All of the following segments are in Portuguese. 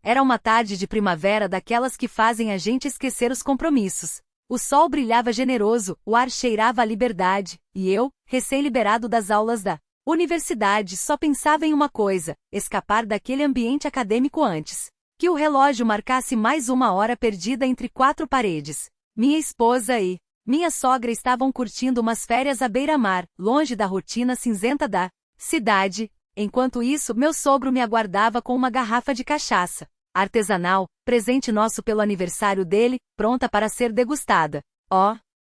Era uma tarde de primavera daquelas que fazem a gente esquecer os compromissos. O sol brilhava generoso, o ar cheirava a liberdade, e eu, recém-liberado das aulas da universidade, só pensava em uma coisa: escapar daquele ambiente acadêmico antes que o relógio marcasse mais uma hora perdida entre quatro paredes. Minha esposa e minha sogra estavam curtindo umas férias à beira-mar, longe da rotina cinzenta da cidade. Enquanto isso, meu sogro me aguardava com uma garrafa de cachaça artesanal, presente nosso pelo aniversário dele, pronta para ser degustada.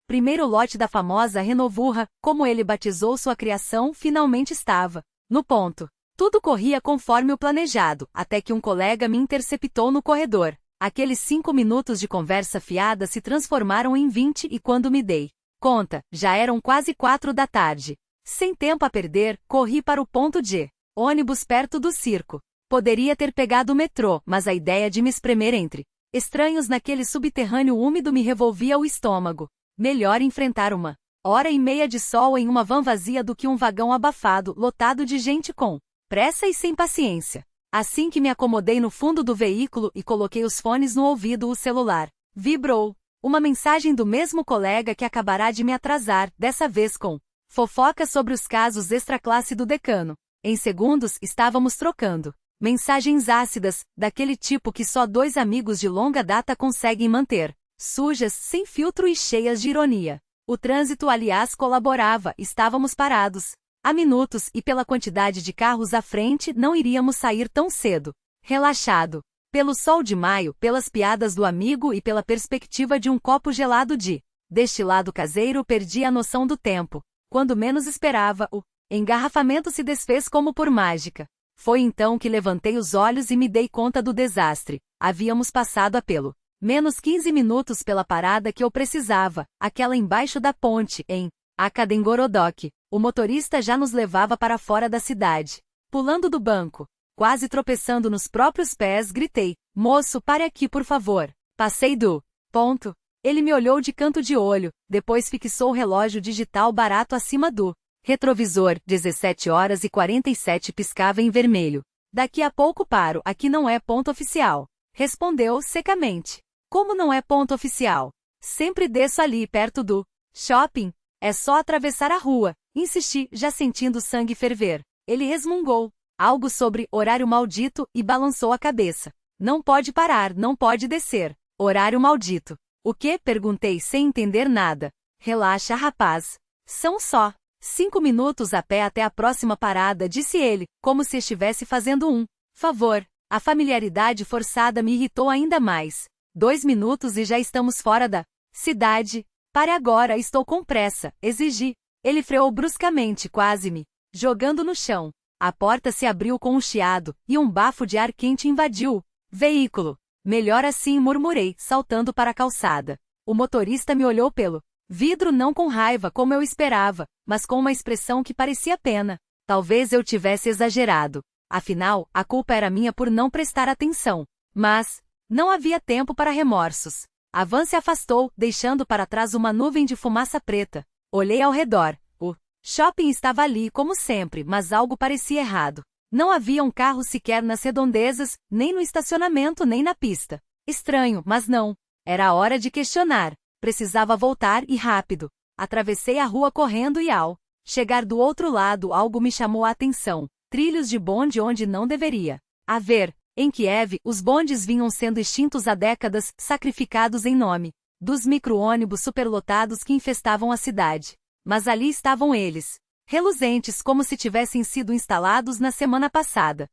Primeiro lote da famosa Renovurra, como ele batizou sua criação, finalmente estava no ponto. Tudo corria conforme o planejado, até que um colega me interceptou no corredor. Aqueles 5 minutos de conversa fiada se transformaram em 20 e quando me dei conta, já eram quase 4 da tarde. Sem tempo a perder, corri para o ponto de ônibus perto do circo. Poderia ter pegado o metrô, mas a ideia de me espremer entre estranhos naquele subterrâneo úmido me revolvia o estômago. Melhor enfrentar 1h30 de sol em uma van vazia do que um vagão abafado, lotado de gente com pressa e sem paciência. Assim que me acomodei no fundo do veículo e coloquei os fones no ouvido, o celular vibrou. Uma mensagem do mesmo colega que acabará de me atrasar, dessa vez com fofocas sobre os casos extra-classe do decano. Em segundos, estávamos trocando mensagens ácidas, daquele tipo que só 2 amigos de longa data conseguem manter. Sujas, sem filtro e cheias de ironia. O trânsito, aliás, colaborava, estávamos parados há minutos e pela quantidade de carros à frente não iríamos sair tão cedo. Relaxado. Pelo sol de maio, pelas piadas do amigo e pela perspectiva de um copo gelado de destilado caseiro, perdi a noção do tempo. Quando menos esperava, o engarrafamento se desfez como por mágica. Foi então que levantei os olhos e me dei conta do desastre. Havíamos passado a pelo menos 15 minutos pela parada que eu precisava, aquela embaixo da ponte, em Akadengorodok. O motorista já nos levava para fora da cidade. Pulando do banco, quase tropeçando nos próprios pés, gritei: "Moço, pare aqui, por favor. Passei do ponto." Ele me olhou de canto de olho, depois fixou o relógio digital barato acima do retrovisor. 17h47 piscava em vermelho. "Daqui a pouco paro, aqui não é ponto oficial." Respondeu secamente. "Como não é ponto oficial? Sempre desço ali, perto do shopping. É só atravessar a rua." Insisti, já sentindo o sangue ferver. Ele resmungou algo sobre horário maldito e balançou a cabeça. "Não pode parar, não pode descer. Horário maldito." "O quê?" perguntei sem entender nada. "Relaxa, rapaz. São só 5 minutos a pé até a próxima parada", disse ele, como se estivesse fazendo um favor. A familiaridade forçada me irritou ainda mais. 2 minutos e já estamos fora da cidade. "Pare agora, estou com pressa", exigi. Ele freou bruscamente, quase me jogando no chão. A porta se abriu com um chiado, e um bafo de ar quente invadiu o veículo. "Melhor assim", murmurei, saltando para a calçada. O motorista me olhou pelo vidro, não com raiva como eu esperava, mas com uma expressão que parecia pena. Talvez eu tivesse exagerado. Afinal, a culpa era minha por não prestar atenção. Mas não havia tempo para remorsos. A van se afastou, deixando para trás uma nuvem de fumaça preta. Olhei ao redor. O shopping estava ali, como sempre, mas algo parecia errado. Não havia um carro sequer nas redondezas, nem no estacionamento nem na pista. Estranho, mas não. Era a hora de questionar. Precisava voltar e rápido. Atravessei a rua correndo e ao chegar do outro lado algo me chamou a atenção. Trilhos de bonde onde não deveria haver. Em Kiev, os bondes vinham sendo extintos há décadas, sacrificados em nome dos micro-ônibus superlotados que infestavam a cidade. Mas ali estavam eles, reluzentes como se tivessem sido instalados na semana passada.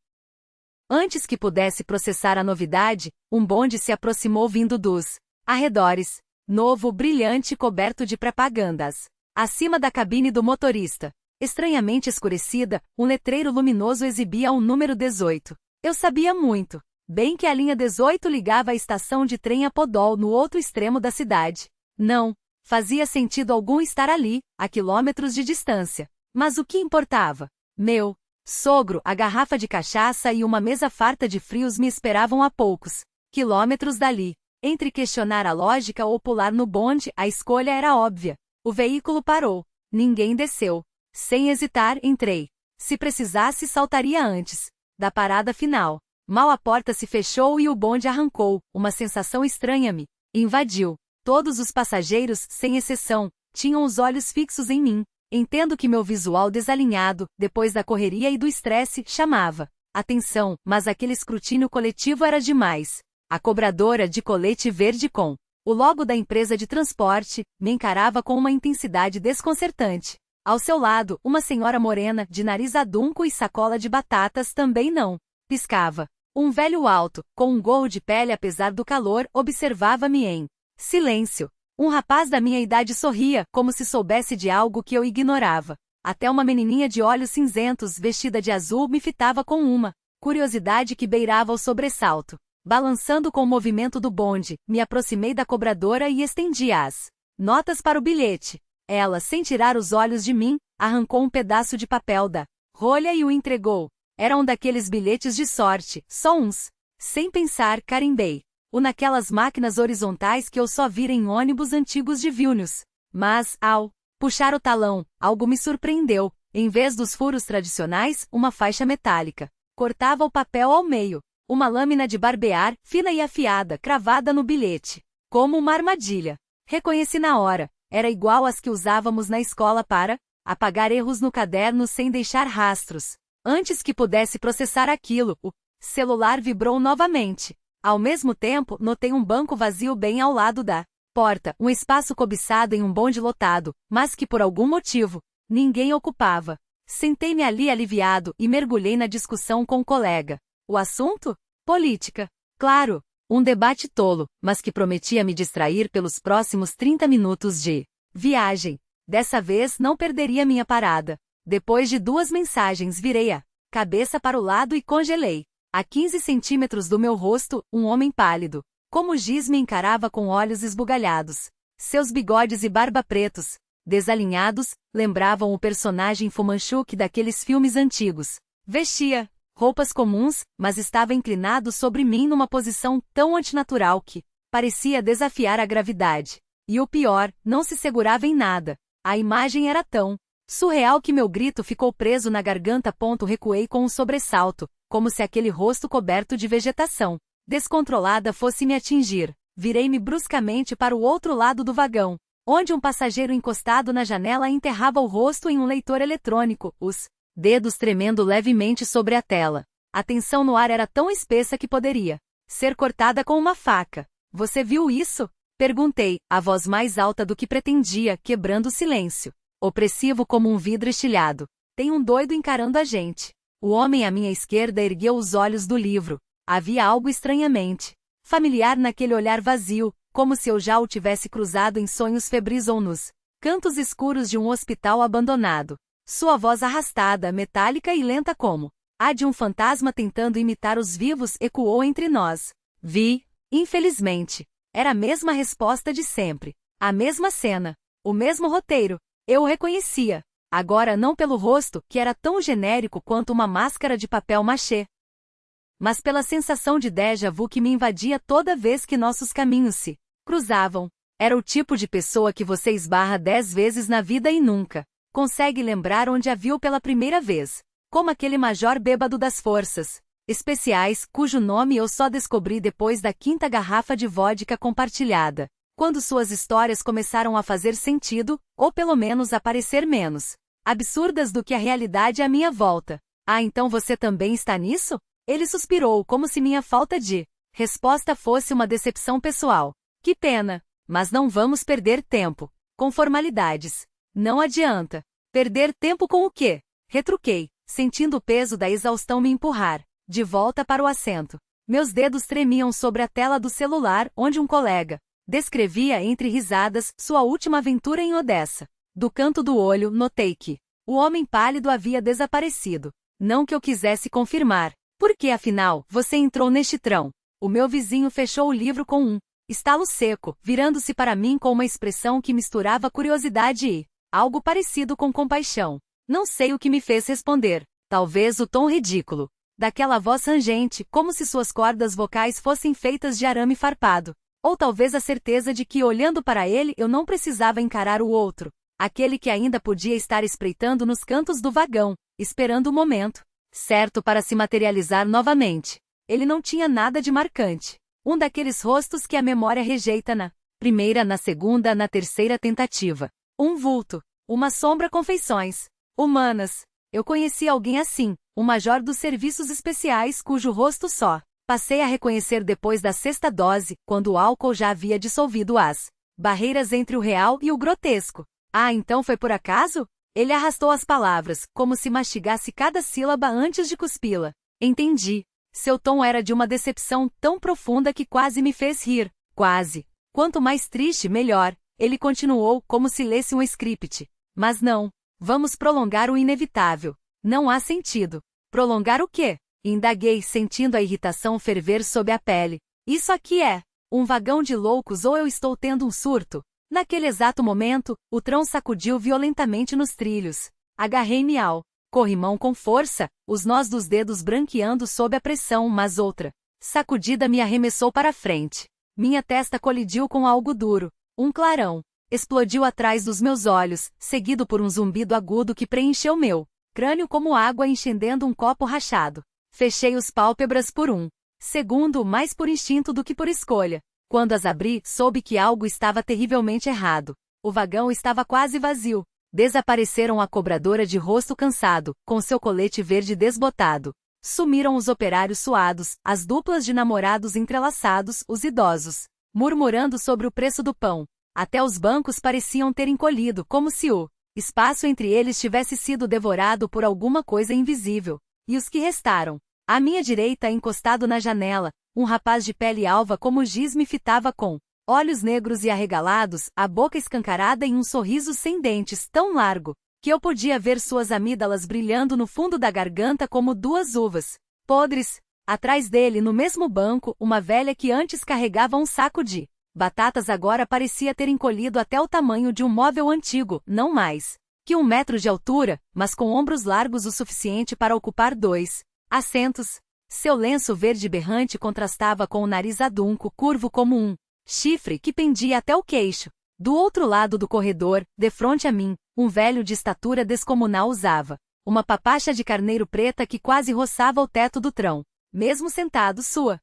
Antes que pudesse processar a novidade, um bonde se aproximou vindo dos arredores. Novo, brilhante e coberto de propagandas. Acima da cabine do motorista, estranhamente escurecida, um letreiro luminoso exibia o número 18. Eu sabia muito bem que a linha 18 ligava a estação de trem a Podol, no outro extremo da cidade. Não fazia sentido algum estar ali, a quilômetros de distância. Mas o que importava? Meu sogro, a garrafa de cachaça e uma mesa farta de frios me esperavam a poucos quilômetros dali. Entre questionar a lógica ou pular no bonde, a escolha era óbvia. O veículo parou. Ninguém desceu. Sem hesitar, entrei. Se precisasse, saltaria antes da parada final. Mal a porta se fechou e o bonde arrancou, uma sensação estranha me invadiu. Todos os passageiros, sem exceção, tinham os olhos fixos em mim. Entendo que meu visual desalinhado, depois da correria e do estresse, chamava atenção, mas aquele escrutínio coletivo era demais. A cobradora de colete verde com o logo da empresa de transporte me encarava com uma intensidade desconcertante. Ao seu lado, uma senhora morena, de nariz adunco e sacola de batatas também não piscava. Um velho alto, com um gorro de pele apesar do calor, observava-me em silêncio. Um rapaz da minha idade sorria, como se soubesse de algo que eu ignorava. Até uma menininha de olhos cinzentos, vestida de azul, me fitava com uma curiosidade que beirava o sobressalto. Balançando com o movimento do bonde, me aproximei da cobradora e estendi as notas para o bilhete. Ela, sem tirar os olhos de mim, arrancou um pedaço de papel da rolha e o entregou. Era um daqueles bilhetes de sorte, só uns. Sem pensar, carimbei o naquelas máquinas horizontais que eu só vira em ônibus antigos de Vilnius. Mas, ao puxar o talão, algo me surpreendeu. Em vez dos furos tradicionais, uma faixa metálica cortava o papel ao meio. Uma lâmina de barbear, fina e afiada, cravada no bilhete. Como uma armadilha. Reconheci na hora. Era igual às que usávamos na escola para apagar erros no caderno sem deixar rastros. Antes que pudesse processar aquilo, o celular vibrou novamente. Ao mesmo tempo, notei um banco vazio bem ao lado da porta, um espaço cobiçado em um bonde lotado, mas que por algum motivo, ninguém ocupava. Sentei-me ali aliviado e mergulhei na discussão com o colega. O assunto? Política. Claro, um debate tolo, mas que prometia me distrair pelos próximos 30 minutos de viagem. Dessa vez não perderia minha parada. Depois de 2 mensagens virei a cabeça para o lado e congelei. A 15 centímetros do meu rosto, um homem pálido, como giz me encarava com olhos esbugalhados. Seus bigodes e barba pretos, desalinhados, lembravam o personagem Fu Manchu daqueles filmes antigos. Vestia roupas comuns, mas estava inclinado sobre mim numa posição tão antinatural que parecia desafiar a gravidade. E o pior, não se segurava em nada. A imagem era tão surreal que meu grito ficou preso na garganta. Recuei com um sobressalto, como se aquele rosto coberto de vegetação descontrolada fosse me atingir. Virei-me bruscamente para o outro lado do vagão, onde um passageiro encostado na janela enterrava o rosto em um leitor eletrônico, os dedos tremendo levemente sobre a tela. A tensão no ar era tão espessa que poderia ser cortada com uma faca. Você viu isso? Perguntei, a voz mais alta do que pretendia, quebrando o silêncio. Opressivo como um vidro estilhado. Tem um doido encarando a gente. O homem à minha esquerda ergueu os olhos do livro. Havia algo estranhamente familiar naquele olhar vazio, como se eu já o tivesse cruzado em sonhos febris ou nos cantos escuros de um hospital abandonado. Sua voz arrastada, metálica e lenta como a de um fantasma tentando imitar os vivos ecoou entre nós. Vi, infelizmente. Era a mesma resposta de sempre. A mesma cena. O mesmo roteiro. Eu o reconhecia. Agora não pelo rosto, que era tão genérico quanto uma máscara de papel machê, mas pela sensação de déjà vu que me invadia toda vez que nossos caminhos se cruzavam. Era o tipo de pessoa que você esbarra 10 vezes na vida e nunca consegue lembrar onde a viu pela primeira vez. Como aquele major bêbado das forças especiais, cujo nome eu só descobri depois da 5ª garrafa de vodka compartilhada. Quando suas histórias começaram a fazer sentido, ou pelo menos a parecer menos absurdas do que a realidade à minha volta. Ah, então você também está nisso? Ele suspirou, como se minha falta de resposta fosse uma decepção pessoal. Que pena, mas não vamos perder tempo com formalidades. Não adianta. Perder tempo com o quê? Retruquei, sentindo o peso da exaustão me empurrar de volta para o assento. Meus dedos tremiam sobre a tela do celular, onde um colega descrevia entre risadas sua última aventura em Odessa. Do canto do olho, notei que o homem pálido havia desaparecido. Não que eu quisesse confirmar. Por que afinal, você entrou neste trão? O meu vizinho fechou o livro com um estalo seco, virando-se para mim com uma expressão que misturava curiosidade e algo parecido com compaixão. Não sei o que me fez responder. Talvez o tom ridículo daquela voz rangente, como se suas cordas vocais fossem feitas de arame farpado. Ou talvez a certeza de que, olhando para ele, eu não precisava encarar o outro. Aquele que ainda podia estar espreitando nos cantos do vagão, esperando o momento certo para se materializar novamente. Ele não tinha nada de marcante. Um daqueles rostos que a memória rejeita na primeira, na segunda, na terceira tentativa. Um vulto. Uma sombra com feições humanas. Eu conheci alguém assim, um major dos serviços especiais cujo rosto só passei a reconhecer depois da sexta dose, quando o álcool já havia dissolvido as barreiras entre o real e o grotesco. Ah, então foi por acaso? Ele arrastou as palavras, como se mastigasse cada sílaba antes de cuspi-la. Entendi. Seu tom era de uma decepção tão profunda que quase me fez rir. Quase. Quanto mais triste, melhor. Ele continuou, como se lesse um script. Mas não. Vamos prolongar o inevitável. Não há sentido. Prolongar o quê? Indaguei, sentindo a irritação ferver sob a pele. Isso aqui é um vagão de loucos ou eu estou tendo um surto? Naquele exato momento, o trão sacudiu violentamente nos trilhos. Agarrei-me ao corrimão com força, os nós dos dedos branqueando sob a pressão, mas outra sacudida me arremessou para frente. Minha testa colidiu com algo duro. Um clarão explodiu atrás dos meus olhos, seguido por um zumbido agudo que preencheu meu crânio como água enchendo um copo rachado. Fechei os pálpebras por um segundo, mais por instinto do que por escolha. Quando as abri, soube que algo estava terrivelmente errado. O vagão estava quase vazio. Desapareceram a cobradora de rosto cansado, com seu colete verde desbotado. Sumiram os operários suados, as duplas de namorados entrelaçados, os idosos murmurando sobre o preço do pão. Até os bancos pareciam ter encolhido, como se o espaço entre eles tivesse sido devorado por alguma coisa invisível. E os que restaram? À minha direita, encostado na janela, um rapaz de pele alva como giz me fitava com olhos negros e arregalados, a boca escancarada em um sorriso sem dentes tão largo, que eu podia ver suas amígdalas brilhando no fundo da garganta como duas uvas podres. Atrás dele, no mesmo banco, uma velha que antes carregava um saco de batatas agora parecia ter encolhido até o tamanho de um móvel antigo, não mais que 1 metro de altura, mas com ombros largos o suficiente para ocupar 2 assentos. Seu lenço verde berrante contrastava com o nariz adunco, curvo como um chifre que pendia até o queixo. Do outro lado do corredor, defronte a mim, um velho de estatura descomunal usava uma papacha de carneiro preta que quase roçava o teto do trão. Mesmo sentado, sua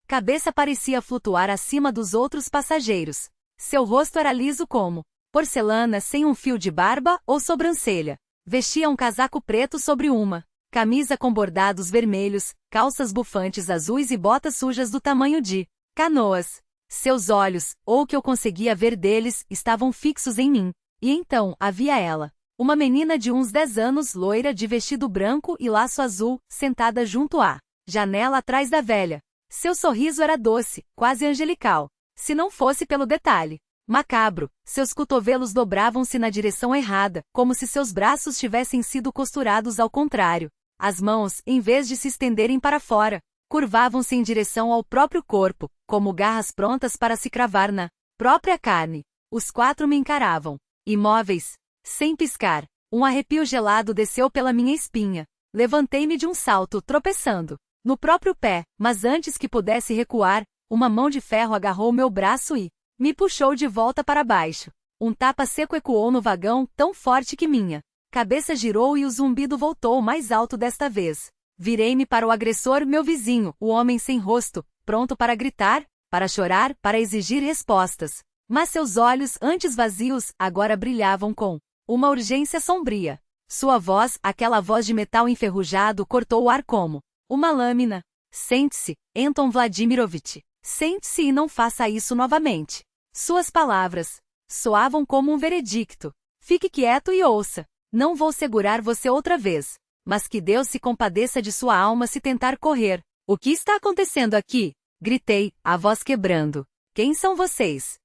cabeça parecia flutuar acima dos outros passageiros. Seu rosto era liso como porcelana, sem um fio de barba ou sobrancelha. Vestia um casaco preto sobre uma camisa com bordados vermelhos, calças bufantes azuis e botas sujas do tamanho de canoas. Seus olhos, ou o que eu conseguia ver deles, estavam fixos em mim. E então, havia ela. Uma menina de uns 10 anos, loira, de vestido branco e laço azul, sentada junto à janela atrás da velha. Seu sorriso era doce, quase angelical. Se não fosse pelo detalhe macabro, seus cotovelos dobravam-se na direção errada, como se seus braços tivessem sido costurados ao contrário. As mãos, em vez de se estenderem para fora, curvavam-se em direção ao próprio corpo, como garras prontas para se cravar na própria carne. Os 4 me encaravam, imóveis, sem piscar. Um arrepio gelado desceu pela minha espinha. Levantei-me de um salto, tropeçando no próprio pé, mas antes que pudesse recuar, uma mão de ferro agarrou meu braço e me puxou de volta para baixo. Um tapa seco ecoou no vagão, tão forte que minha cabeça girou e o zumbido voltou mais alto desta vez. Virei-me para o agressor, meu vizinho, o homem sem rosto, pronto para gritar, para chorar, para exigir respostas. Mas seus olhos, antes vazios, agora brilhavam com uma urgência sombria. Sua voz, aquela voz de metal enferrujado, cortou o ar como uma lâmina. Sente-se, Anton Vladimirovich. Sente-se e não faça isso novamente. Suas palavras soavam como um veredicto. Fique quieto e ouça. Não vou segurar você outra vez. Mas que Deus se compadeça de sua alma se tentar correr. O que está acontecendo aqui? Gritei, a voz quebrando. Quem são vocês?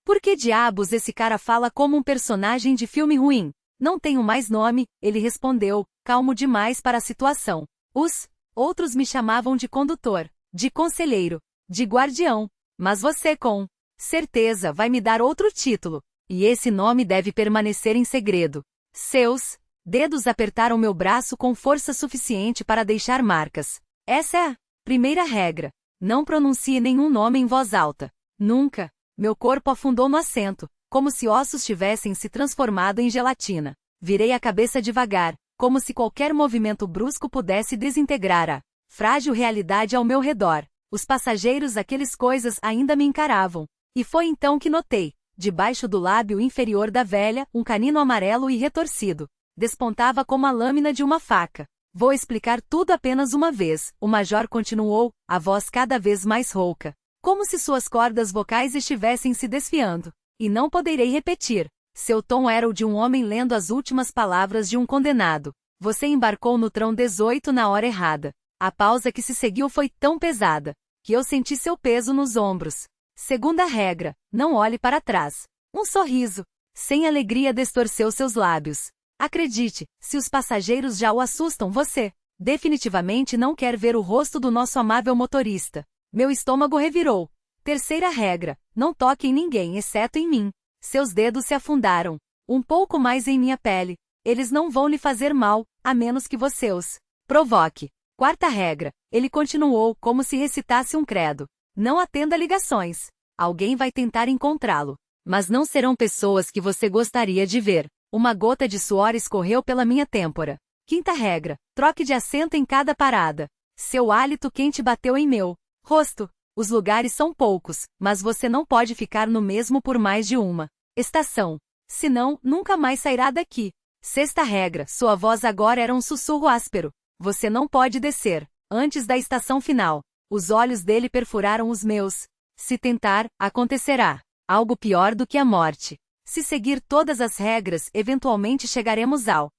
Por que diabos esse cara fala como um personagem de filme ruim? Não tenho mais nome, ele respondeu, calmo demais para a situação. Os outros me chamavam de condutor, de conselheiro, de guardião. Mas você com certeza vai me dar outro título. E esse nome deve permanecer em segredo. Seus dedos apertaram meu braço com força suficiente para deixar marcas. Essa é a primeira regra. Não pronuncie nenhum nome em voz alta. Nunca. Meu corpo afundou no assento, como se ossos tivessem se transformado em gelatina. Virei a cabeça devagar, como se qualquer movimento brusco pudesse desintegrar a frágil realidade ao meu redor. Os passageiros, aqueles coisas ainda me encaravam. E foi então que notei, debaixo do lábio inferior da velha, um canino amarelo e retorcido. Despontava como a lâmina de uma faca. Vou explicar tudo apenas uma vez, o major continuou, a voz cada vez mais rouca, como se suas cordas vocais estivessem se desfiando. E não poderei repetir. Seu tom era o de um homem lendo as últimas palavras de um condenado. Você embarcou no trão 18 na hora errada. A pausa que se seguiu foi tão pesada, que eu senti seu peso nos ombros. Segunda regra, não olhe para trás. Um sorriso, sem alegria, distorceu seus lábios. Acredite, se os passageiros já o assustam, você definitivamente não quer ver o rosto do nosso amável motorista. Meu estômago revirou. Terceira regra, não toque em ninguém exceto em mim. Seus dedos se afundaram um pouco mais em minha pele. Eles não vão lhe fazer mal, a menos que você os provoque. Quarta regra, ele continuou como se recitasse um credo. Não atenda ligações. Alguém vai tentar encontrá-lo. Mas não serão pessoas que você gostaria de ver. Uma gota de suor escorreu pela minha têmpora. Quinta regra, troque de assento em cada parada. Seu hálito quente bateu em meu rosto. Os lugares são poucos, mas você não pode ficar no mesmo por mais de uma estação. Senão, nunca mais sairá daqui. Sexta regra, sua voz agora era um sussurro áspero. Você não pode descer antes da estação final. Os olhos dele perfuraram os meus. Se tentar, acontecerá algo pior do que a morte. Se seguir todas as regras, eventualmente chegaremos ao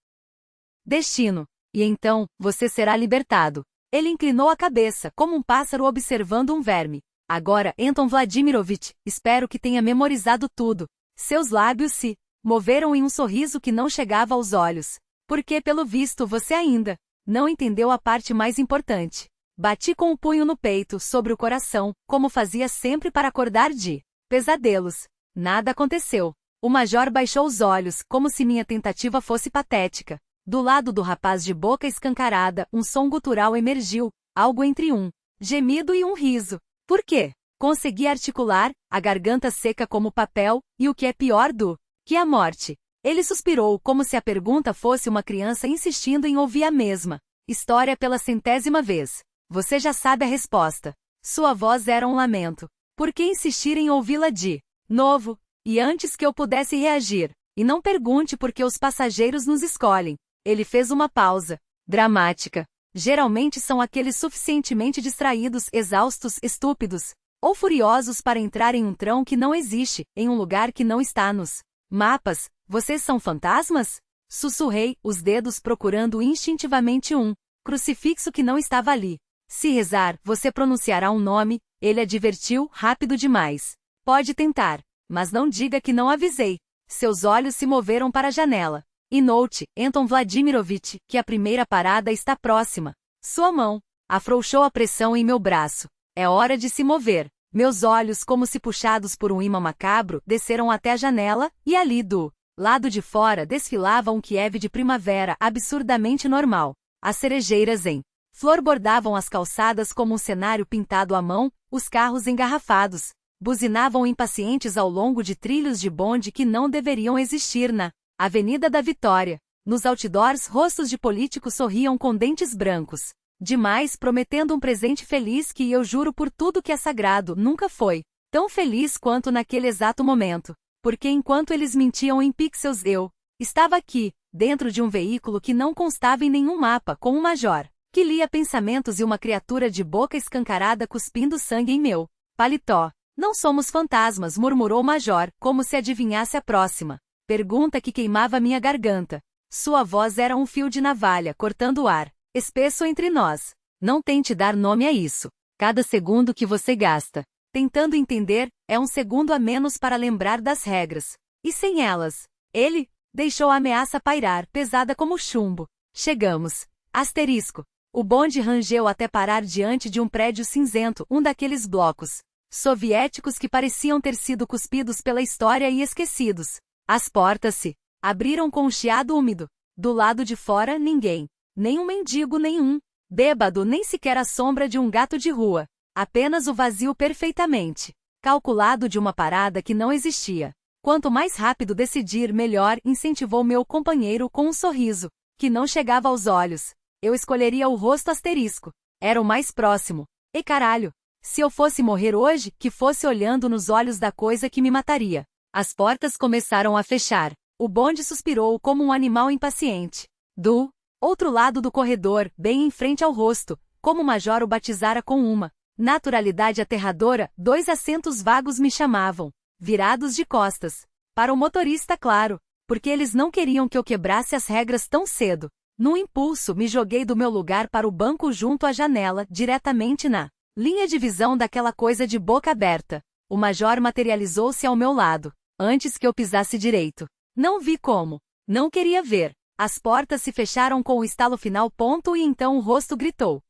destino. E então, você será libertado. Ele inclinou a cabeça, como um pássaro observando um verme. Agora, Anton Vladimirovich, espero que tenha memorizado tudo. Seus lábios se moveram em um sorriso que não chegava aos olhos. Porque, pelo visto, você ainda não entendeu a parte mais importante. Bati com o punho no peito, sobre o coração, como fazia sempre para acordar de pesadelos. Nada aconteceu. O major baixou os olhos, como se minha tentativa fosse patética. Do lado do rapaz de boca escancarada, um som gutural emergiu, algo entre um gemido e um riso. Por quê? Consegui articular, a garganta seca como papel, e o que é pior do que a morte. Ele suspirou, como se a pergunta fosse uma criança insistindo em ouvir a mesma história pela 100ª vez. Você já sabe a resposta. Sua voz era um lamento. Por que insistir em ouvi-la de novo? E antes que eu pudesse reagir, e não pergunte por que os passageiros nos escolhem. Ele fez uma pausa dramática. Geralmente são aqueles suficientemente distraídos, exaustos, estúpidos, ou furiosos para entrar em um trão que não existe, em um lugar que não está nos mapas. Vocês são fantasmas? Sussurrei, os dedos procurando instintivamente um crucifixo que não estava ali. Se rezar, você pronunciará um nome, ele advertiu, rápido demais. Pode tentar, mas não diga que não avisei. Seus olhos se moveram para a janela. E note, Anton Vladimirovich, que a primeira parada está próxima. Sua mão afrouxou a pressão em meu braço. É hora de se mover. Meus olhos, como se puxados por um imã macabro, desceram até a janela, e ali do lado de fora desfilava um Kiev de primavera absurdamente normal. As cerejeiras em flor bordavam as calçadas como um cenário pintado à mão, os carros engarrafados buzinavam impacientes ao longo de trilhos de bonde que não deveriam existir na Avenida da Vitória. Nos outdoors, rostos de políticos sorriam com dentes brancos demais, prometendo um presente feliz que, eu juro por tudo que é sagrado, nunca foi tão feliz quanto naquele exato momento. Porque enquanto eles mentiam em pixels, eu estava aqui, dentro de um veículo que não constava em nenhum mapa, com um major que lia pensamentos e uma criatura de boca escancarada cuspindo sangue em meu paletó. Não somos fantasmas, murmurou o major, como se adivinhasse a próxima pergunta que queimava minha garganta. Sua voz era um fio de navalha, cortando o ar espesso entre nós. Não tente dar nome a isso. Cada segundo que você gasta tentando entender, é um segundo a menos para lembrar das regras. E sem elas, ele deixou a ameaça pairar, pesada como chumbo. Chegamos. Asterisco. O bonde rangeu até parar diante de um prédio cinzento, um daqueles blocos soviéticos que pareciam ter sido cuspidos pela história e esquecidos. As portas se abriram com um chiado úmido. Do lado de fora, ninguém. Nem um mendigo, nem um bêbado, nem sequer a sombra de um gato de rua. Apenas o vazio perfeitamente calculado de uma parada que não existia. Quanto mais rápido decidir, melhor, incentivou meu companheiro com um sorriso que não chegava aos olhos. Eu escolheria o rosto asterisco. Era o mais próximo. E caralho! Se eu fosse morrer hoje, que fosse olhando nos olhos da coisa que me mataria. As portas começaram a fechar. O bonde suspirou como um animal impaciente. Do outro lado do corredor, bem em frente ao rosto, como o major o batizara com uma naturalidade aterradora, 2 assentos vagos me chamavam, virados de costas. Para o motorista, claro, porque eles não queriam que eu quebrasse as regras tão cedo. Num impulso, me joguei do meu lugar para o banco junto à janela, diretamente na linha de visão daquela coisa de boca aberta. O major materializou-se ao meu lado, antes que eu pisasse direito. Não vi como. Não queria ver. As portas se fecharam com o estalo final. E então o rosto gritou.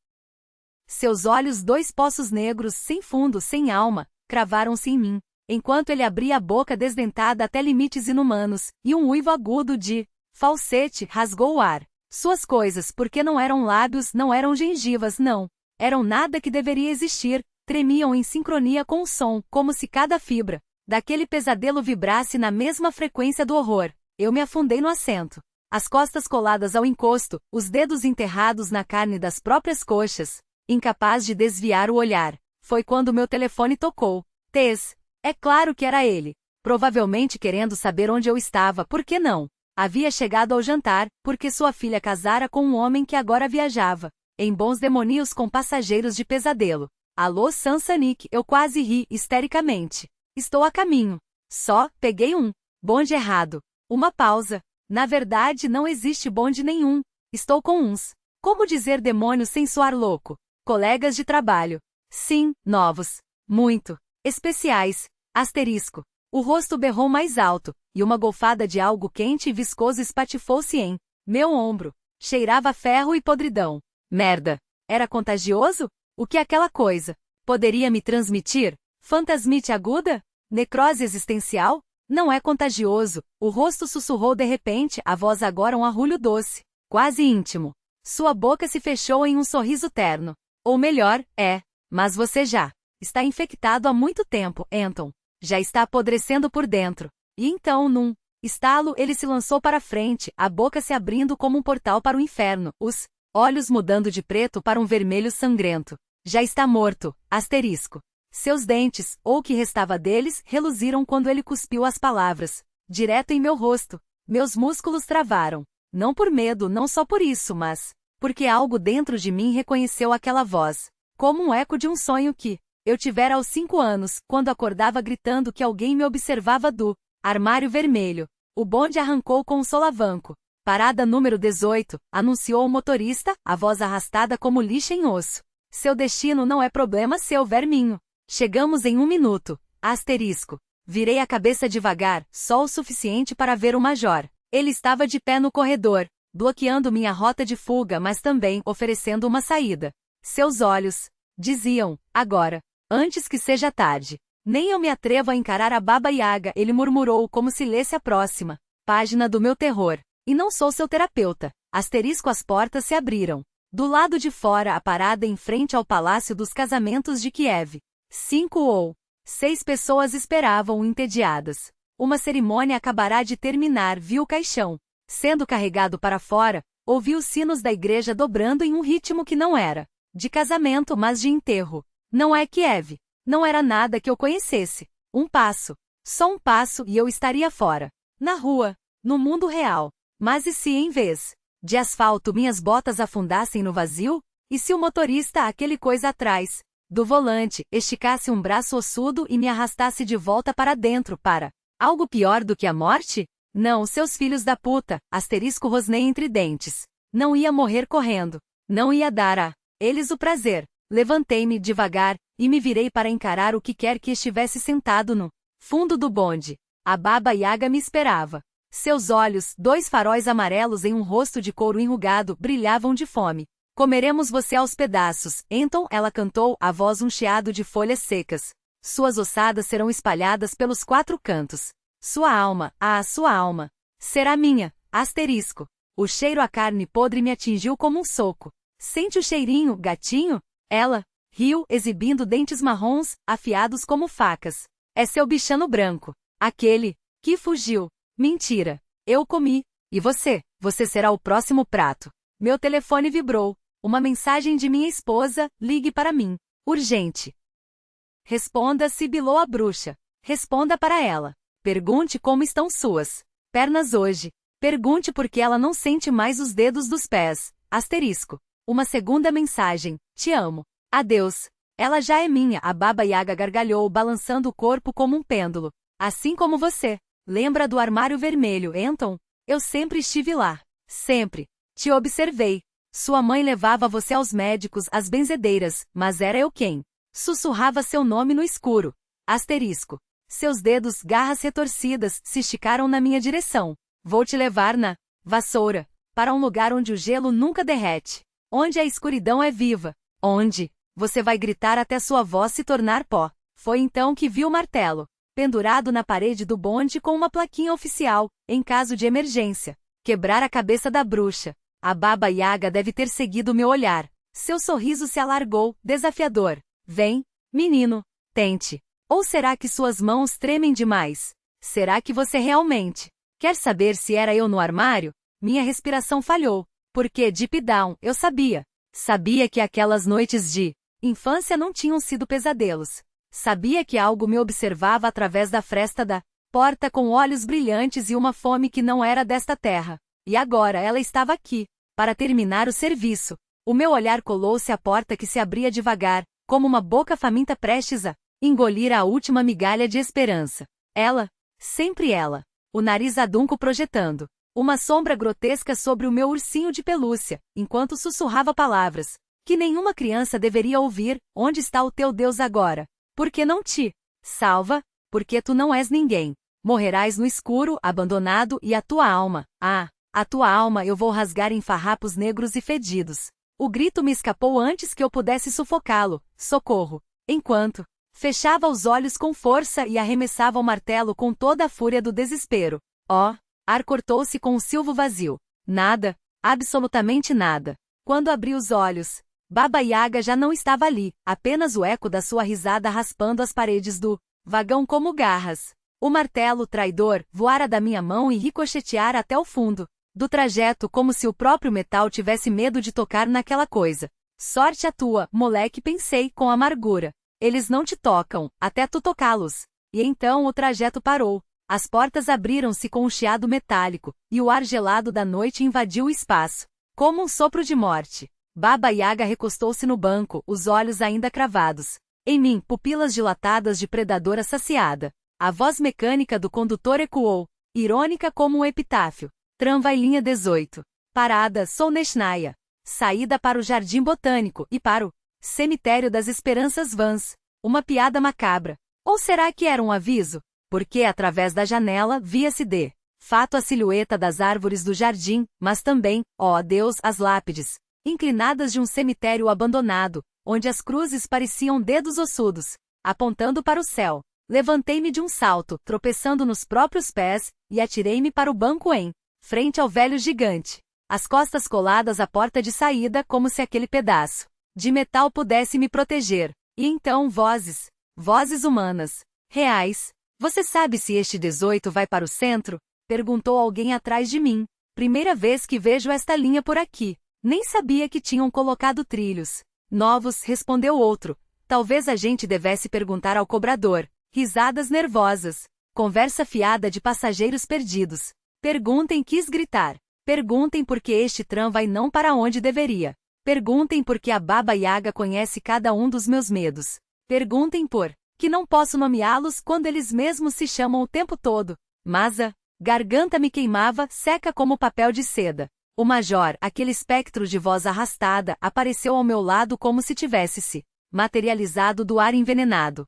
Seus olhos, 2 poços negros, sem fundo, sem alma, cravaram-se em mim, enquanto ele abria a boca desdentada até limites inumanos, e um uivo agudo de falsete rasgou o ar. Suas coisas, porque não eram lábios, não eram gengivas, não. Eram nada que deveria existir, tremiam em sincronia com o som, como se cada fibra daquele pesadelo vibrasse na mesma frequência do horror. Eu me afundei no assento. As costas coladas ao encosto, os dedos enterrados na carne das próprias coxas, incapaz de desviar o olhar. Foi quando meu telefone tocou. Tess. É claro que era ele. Provavelmente querendo saber onde eu estava, por que não? Havia chegado ao jantar, porque sua filha casara com um homem que agora viajava em bons demônios com passageiros de pesadelo. Alô, Sansanik, eu quase ri, histericamente. Estou a caminho. Só, peguei um bonde errado. Uma pausa. Na verdade, não existe bonde nenhum. Estou com uns. Como dizer demônio sem soar louco? Colegas de trabalho. Sim, novos. Muito. Especiais. Asterisco. O rosto berrou mais alto, e uma golfada de algo quente e viscoso espatifou-se em meu ombro. Cheirava a ferro e podridão. Merda. Era contagioso? O que aquela coisa poderia me transmitir? Fantasmite aguda? Necrose existencial? Não é contagioso. O rosto sussurrou de repente, a voz agora um arrulho doce, quase íntimo. Sua boca se fechou em um sorriso terno. Ou melhor, mas você já está infectado há muito tempo, Anton. Já está apodrecendo por dentro. E então, num estalo, ele se lançou para frente, a boca se abrindo como um portal para o inferno, os olhos mudando de preto para um vermelho sangrento. Já está morto, asterisco. Seus dentes, ou o que restava deles, reluziram quando ele cuspiu as palavras, direto em meu rosto. Meus músculos travaram. Não por medo, não só por isso, mas porque algo dentro de mim reconheceu aquela voz, como um eco de um sonho que eu tivera aos 5 anos, quando acordava gritando que alguém me observava do armário vermelho. O bonde arrancou com um solavanco. Parada número 18, anunciou o motorista, a voz arrastada como lixa em osso. Seu destino não é problema seu, verminho. Chegamos em 1 minuto. Asterisco. Virei a cabeça devagar, só o suficiente para ver o major. Ele estava de pé no corredor, bloqueando minha rota de fuga, mas também oferecendo uma saída. Seus olhos diziam, agora, antes que seja tarde. Nem eu me atrevo a encarar a Baba Yaga, ele murmurou como se lesse a próxima página do meu terror. E não sou seu terapeuta. Asterisco. As portas se abriram. Do lado de fora, a parada em frente ao Palácio dos Casamentos de Kiev. 5 ou 6 pessoas esperavam entediadas. Uma cerimônia acabará de terminar, vi o caixão sendo carregado para fora, ouvi os sinos da igreja dobrando em um ritmo que não era de casamento, mas de enterro. Não é Kiev. Não era nada que eu conhecesse. Um passo. Só um passo e eu estaria fora. Na rua. No mundo real. Mas e se em vez de asfalto minhas botas afundassem no vazio? E se o motorista, aquele coisa atrás do volante, esticasse um braço ossudo e me arrastasse de volta para dentro para algo pior do que a morte? Não, seus filhos da puta, asterisco, rosnei entre dentes. Não ia morrer correndo. Não ia dar a eles o prazer. Levantei-me devagar e me virei para encarar o que quer que estivesse sentado no fundo do bonde. A Baba Yaga me esperava. Seus olhos, 2 faróis amarelos em um rosto de couro enrugado, brilhavam de fome. Comeremos você aos pedaços, Anton, ela cantou, a voz um chiado de folhas secas. Suas ossadas serão espalhadas pelos 4 cantos. Sua alma, sua alma, será minha, asterisco. O cheiro a carne podre me atingiu como um soco. Sente o cheirinho, gatinho? Ela riu, exibindo dentes marrons, afiados como facas. É seu bichano branco. Aquele que fugiu. Mentira. Eu comi. E você? Você será o próximo prato. Meu telefone vibrou. Uma mensagem de minha esposa, ligue para mim. Urgente. Responda, sibilou a bruxa. Responda para ela. Pergunte como estão suas pernas hoje. Pergunte por que ela não sente mais os dedos dos pés. Asterisco. Uma segunda mensagem. Te amo. Adeus. Ela já é minha. A Baba Yaga gargalhou, balançando o corpo como um pêndulo. Assim como você. Lembra do armário vermelho, Anton? Eu sempre estive lá. Sempre. Te observei. Sua mãe levava você aos médicos, às benzedeiras, mas era eu quem sussurrava seu nome no escuro. Asterisco. Seus dedos, garras retorcidas, se esticaram na minha direção. Vou te levar na vassoura para um lugar onde o gelo nunca derrete. Onde a escuridão é viva. Onde você vai gritar até sua voz se tornar pó. Foi então que vi o martelo pendurado na parede do bonde com uma plaquinha oficial, em caso de emergência. Quebrar a cabeça da bruxa. A Baba Yaga deve ter seguido meu olhar. Seu sorriso se alargou, desafiador. Vem, menino, tente. Ou será que suas mãos tremem demais? Será que você realmente quer saber se era eu no armário? Minha respiração falhou. Porque, deep down, eu sabia. Sabia que aquelas noites de infância não tinham sido pesadelos. Sabia que algo me observava através da fresta da porta com olhos brilhantes e uma fome que não era desta terra. E agora ela estava aqui, para terminar o serviço. O meu olhar colou-se à porta que se abria devagar, como uma boca faminta prestes a engolir a última migalha de esperança. Ela, sempre ela, o nariz adunco projetando uma sombra grotesca sobre o meu ursinho de pelúcia, enquanto sussurrava palavras que nenhuma criança deveria ouvir. Onde está o teu Deus agora? Porque não te salva, porque tu não és ninguém. Morrerás no escuro, abandonado, e a tua alma, a tua alma eu vou rasgar em farrapos negros e fedidos. O grito me escapou antes que eu pudesse sufocá-lo. Socorro! Enquanto fechava os olhos com força e arremessava o martelo com toda a fúria do desespero. Ar cortou-se com um silvo vazio. Nada, absolutamente nada. Quando abri os olhos, Baba Yaga já não estava ali, apenas o eco da sua risada raspando as paredes do vagão como garras. O martelo traidor voara da minha mão e ricocheteara até o fundo do trajeto, como se o próprio metal tivesse medo de tocar naquela coisa. Sorte a tua, moleque, pensei com amargura. Eles não te tocam, até tu tocá-los. E então o trajeto parou. As portas abriram-se com um chiado metálico, e o ar gelado da noite invadiu o espaço, como um sopro de morte. Baba Yaga recostou-se no banco, os olhos ainda cravados em mim, pupilas dilatadas de predadora saciada. A voz mecânica do condutor ecoou, irônica como um epitáfio. Tramvai linha 18. Parada, Solnechnaya. Saída para o Jardim Botânico e para o Cemitério das Esperanças Vãs. Uma piada macabra. Ou será que era um aviso? Porque através da janela via-se de fato a silhueta das árvores do jardim, mas também, ó Deus, as lápides inclinadas de um cemitério abandonado, onde as cruzes pareciam dedos ossudos, apontando para o céu. Levantei-me de um salto, tropeçando nos próprios pés, e atirei-me para o banco em frente ao velho gigante, as costas coladas à porta de saída como se aquele pedaço de metal pudesse me proteger. E então vozes humanas, reais. Você sabe se este 18 vai para o centro? Perguntou alguém atrás de mim. Primeira vez que vejo esta linha por aqui. Nem sabia que tinham colocado trilhos novos, respondeu outro. Talvez a gente devesse perguntar ao cobrador. Risadas nervosas. Conversa fiada de passageiros perdidos. Perguntem, quis gritar. Perguntem por que este tram vai não para onde deveria. Perguntem por que a Baba Yaga conhece cada um dos meus medos. Perguntem por que não posso nomeá-los quando eles mesmos se chamam o tempo todo. Mas a garganta me queimava, seca como papel de seda. O major, aquele espectro de voz arrastada, apareceu ao meu lado como se tivesse se materializado do ar envenenado.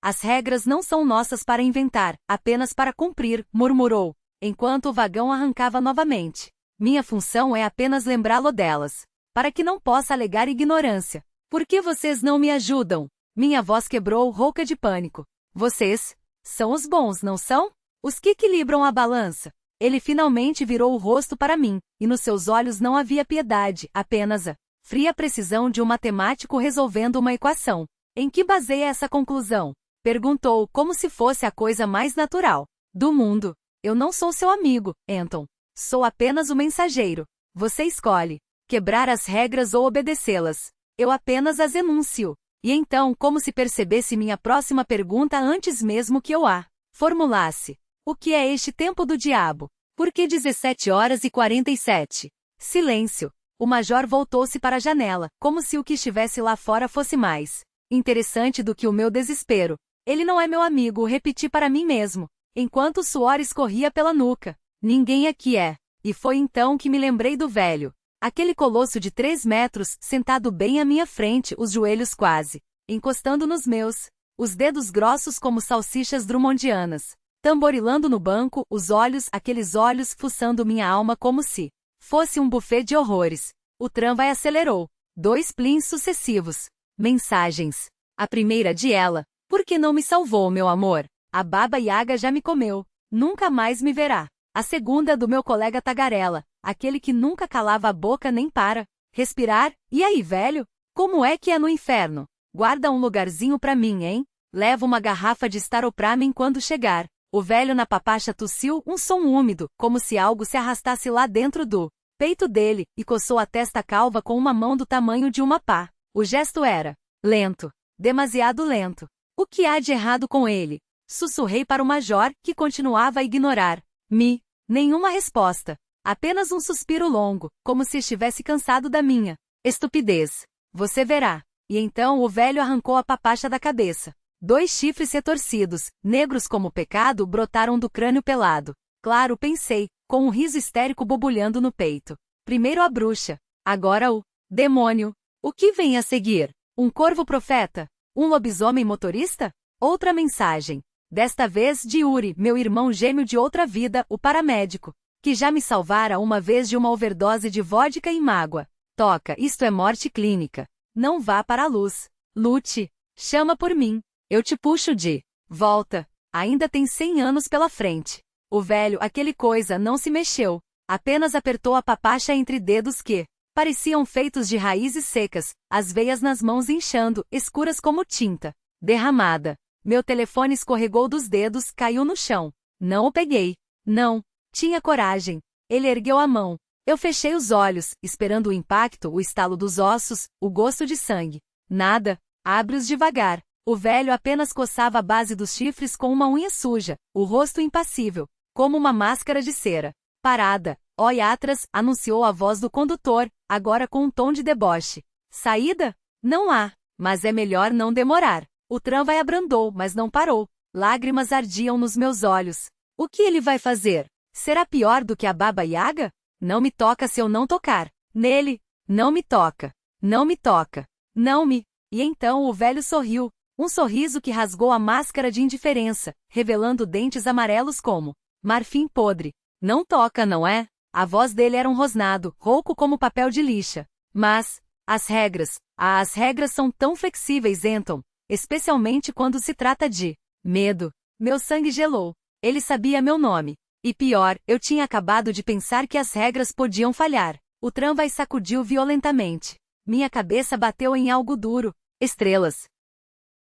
As regras não são nossas para inventar, apenas para cumprir, murmurou, enquanto o vagão arrancava novamente. Minha função é apenas lembrá-lo delas, para que não possa alegar ignorância. Por que vocês não me ajudam? Minha voz quebrou rouca de pânico. Vocês são os bons, não são? Os que equilibram a balança. Ele finalmente virou o rosto para mim, e nos seus olhos não havia piedade, apenas a fria precisão de um matemático resolvendo uma equação. Em que baseia essa conclusão? Perguntou, como se fosse a coisa mais natural do mundo. Eu não sou seu amigo, Anton. Sou apenas o mensageiro. Você escolhe quebrar as regras ou obedecê-las. Eu apenas as enuncio. E então, como se percebesse minha próxima pergunta antes mesmo que eu a formulasse. O que é este tempo do diabo? Por que 17h47? Silêncio. O major voltou-se para a janela, como se o que estivesse lá fora fosse mais interessante do que o meu desespero. Ele não é meu amigo, repeti para mim mesmo, enquanto o suor escorria pela nuca. Ninguém aqui é. E foi então que me lembrei do velho. Aquele colosso de 3 metros, sentado bem à minha frente, os joelhos quase encostando nos meus, os dedos grossos como salsichas drummondianas, tamborilando no banco, os olhos, aqueles olhos, fuçando minha alma como se fosse um buffet de horrores. O tramvai acelerou. 2 plins sucessivos. Mensagens. A primeira de ela. Por que não me salvou, meu amor? A Baba Yaga já me comeu. Nunca mais me verá. A segunda do meu colega tagarela, aquele que nunca calava a boca nem para respirar. E aí, velho? Como é que é no inferno? Guarda um lugarzinho pra mim, hein? Leva uma garrafa de Staropramen quando chegar. O velho na papacha tossiu um som úmido, como se algo se arrastasse lá dentro do peito dele, e coçou a testa calva com uma mão do tamanho de uma pá. O gesto era lento, demasiado lento. O que há de errado com ele? Sussurrei para o major, que continuava a ignorar-me. Nenhuma resposta. Apenas um suspiro longo, como se estivesse cansado da minha estupidez. Você verá. E então o velho arrancou a papacha da cabeça. 2 chifres retorcidos, negros como pecado, brotaram do crânio pelado. Claro, pensei, com um riso histérico borbulhando no peito. Primeiro a bruxa, agora o demônio. O que vem a seguir? Um corvo profeta? Um lobisomem motorista? Outra mensagem. Desta vez de Yuri, meu irmão gêmeo de outra vida, o paramédico, que já me salvara uma vez de uma overdose de vodka e mágoa. Toca, isto é morte clínica. Não vá para a luz. Lute. Chama por mim. Eu te puxo de volta. Ainda tem 100 anos pela frente. O velho, aquele coisa, não se mexeu. Apenas apertou a papacha entre dedos que pareciam feitos de raízes secas, as veias nas mãos inchando, escuras como tinta derramada. Meu telefone escorregou dos dedos, caiu no chão. Não o peguei. Não. Tinha coragem. Ele ergueu a mão. Eu fechei os olhos, esperando o impacto, o estalo dos ossos, o gosto de sangue. Nada. Abre-os devagar. O velho apenas coçava a base dos chifres com uma unha suja, o rosto impassível, como uma máscara de cera. Parada. Oi atrás, anunciou a voz do condutor, agora com um tom de deboche. Saída? Não há. Mas é melhor não demorar. O tramvai abrandou, mas não parou. Lágrimas ardiam nos meus olhos. O que ele vai fazer? Será pior do que a Baba Yaga? Não me toca se eu não tocar nele. Não me toca. Não me toca. Não me. E então o velho sorriu. Um sorriso que rasgou a máscara de indiferença, revelando dentes amarelos como marfim podre. Não toca, não é? A voz dele era um rosnado, rouco como papel de lixa. Mas, as regras são tão flexíveis, Anton, especialmente quando se trata de medo. Meu sangue gelou. Ele sabia meu nome. E pior, eu tinha acabado de pensar que as regras podiam falhar. O tramvai sacudiu violentamente. Minha cabeça bateu em algo duro. Estrelas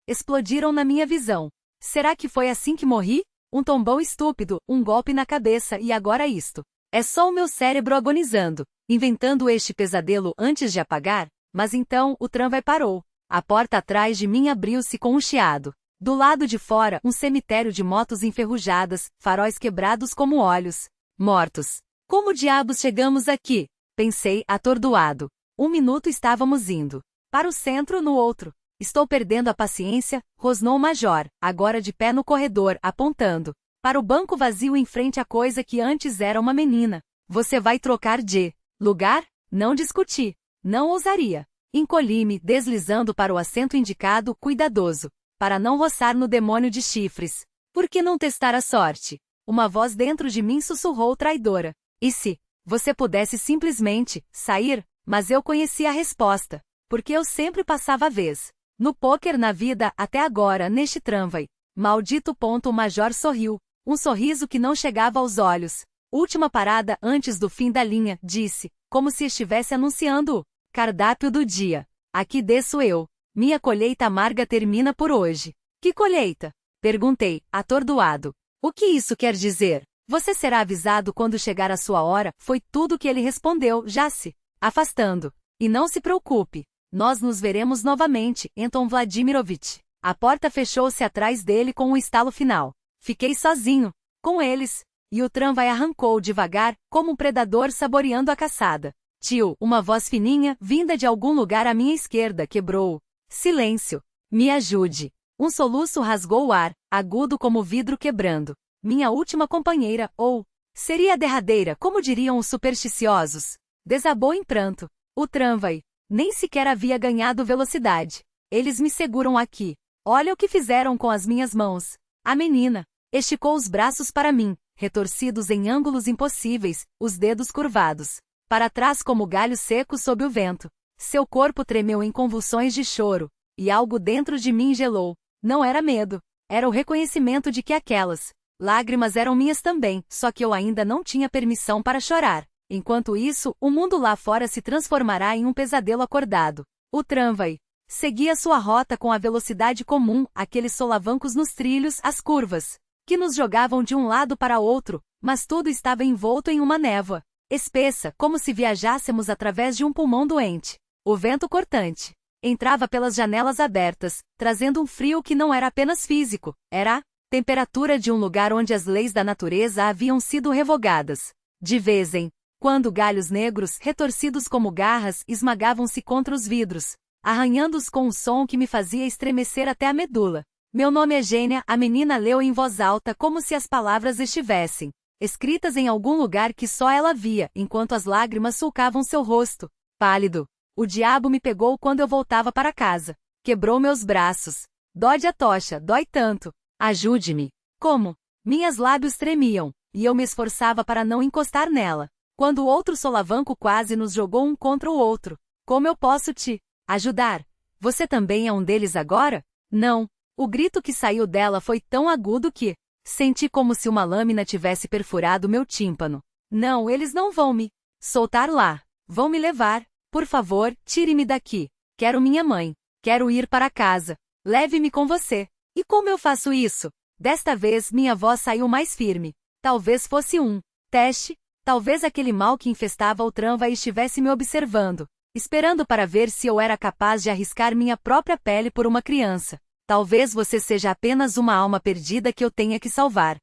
explodiram na minha visão. Será que foi assim que morri? Um tombão estúpido, um golpe na cabeça e agora isto. É só o meu cérebro agonizando, inventando este pesadelo antes de apagar? Mas então, o tramvai parou. A porta atrás de mim abriu-se com um chiado. Do lado de fora, um cemitério de motos enferrujadas, faróis quebrados como olhos mortos. Como diabos chegamos aqui? Pensei, atordoado. 1 minuto estávamos indo. Para o centro, no outro. Estou perdendo a paciência, rosnou o major, agora de pé no corredor, apontando para o banco vazio em frente à coisa que antes era uma menina. Você vai trocar de lugar? Não discuti. Não ousaria. Encolhi-me, deslizando para o assento indicado, cuidadoso, para não roçar no demônio de chifres. Por que não testar a sorte? Uma voz dentro de mim sussurrou traidora. E se você pudesse simplesmente sair? Mas eu conhecia a resposta, porque eu sempre passava a vez. No pôquer, na vida, até agora, neste tramvai. Maldito ponto, o major sorriu. Um sorriso que não chegava aos olhos. Última parada antes do fim da linha, disse, como se estivesse anunciando o cardápio do dia. Aqui desço eu. Minha colheita amarga termina por hoje. Que colheita? Perguntei, atordoado. O que isso quer dizer? Você será avisado quando chegar a sua hora, foi tudo que ele respondeu, já se afastando. E não se preocupe. Nós nos veremos novamente, Anton Vladimirovich. A porta fechou-se atrás dele com um estalo final. Fiquei sozinho, com eles. E o tramvai arrancou devagar, como um predador saboreando a caçada. Tio, uma voz fininha, vinda de algum lugar à minha esquerda, quebrou. Silêncio. Me ajude. Um soluço rasgou o ar, agudo como vidro quebrando. Minha última companheira, ou seria a derradeira, como diriam os supersticiosos. Desabou em pranto. O tramvai nem sequer havia ganhado velocidade. Eles me seguram aqui. Olha o que fizeram com as minhas mãos. A menina esticou os braços para mim, retorcidos em ângulos impossíveis, os dedos curvados para trás como galhos secos sob o vento. Seu corpo tremeu em convulsões de choro, e algo dentro de mim gelou. Não era medo, era o reconhecimento de que aquelas lágrimas eram minhas também, só que eu ainda não tinha permissão para chorar. Enquanto isso, o mundo lá fora se transformará em um pesadelo acordado. O tramvai seguia sua rota com a velocidade comum, aqueles solavancos nos trilhos, as curvas, que nos jogavam de um lado para outro, mas tudo estava envolto em uma névoa espessa, como se viajássemos através de um pulmão doente. O vento cortante entrava pelas janelas abertas, trazendo um frio que não era apenas físico, era a temperatura de um lugar onde as leis da natureza haviam sido revogadas. De vez em quando galhos negros, retorcidos como garras, esmagavam-se contra os vidros, arranhando-os com um som que me fazia estremecer até a medula. Meu nome é Gênia, a menina leu em voz alta como se as palavras estivessem escritas em algum lugar que só ela via, enquanto as lágrimas sulcavam seu rosto. Pálido. O diabo me pegou quando eu voltava para casa. Quebrou meus braços. Dói a tocha, dói tanto. Ajude-me. Como? Minhas lábios tremiam, e eu me esforçava para não encostar nela. Quando o outro solavanco quase nos jogou um contra o outro. Como eu posso te ajudar? Você também é um deles agora? Não. O grito que saiu dela foi tão agudo que senti como se uma lâmina tivesse perfurado meu tímpano. Não, eles não vão me soltar lá. Vão me levar. Por favor, tire-me daqui. Quero minha mãe. Quero ir para casa. Leve-me com você. E como eu faço isso? Desta vez minha voz saiu mais firme. Talvez fosse um teste. Talvez aquele mal que infestava o tramvai estivesse me observando, esperando para ver se eu era capaz de arriscar minha própria pele por uma criança. Talvez você seja apenas uma alma perdida que eu tenha que salvar.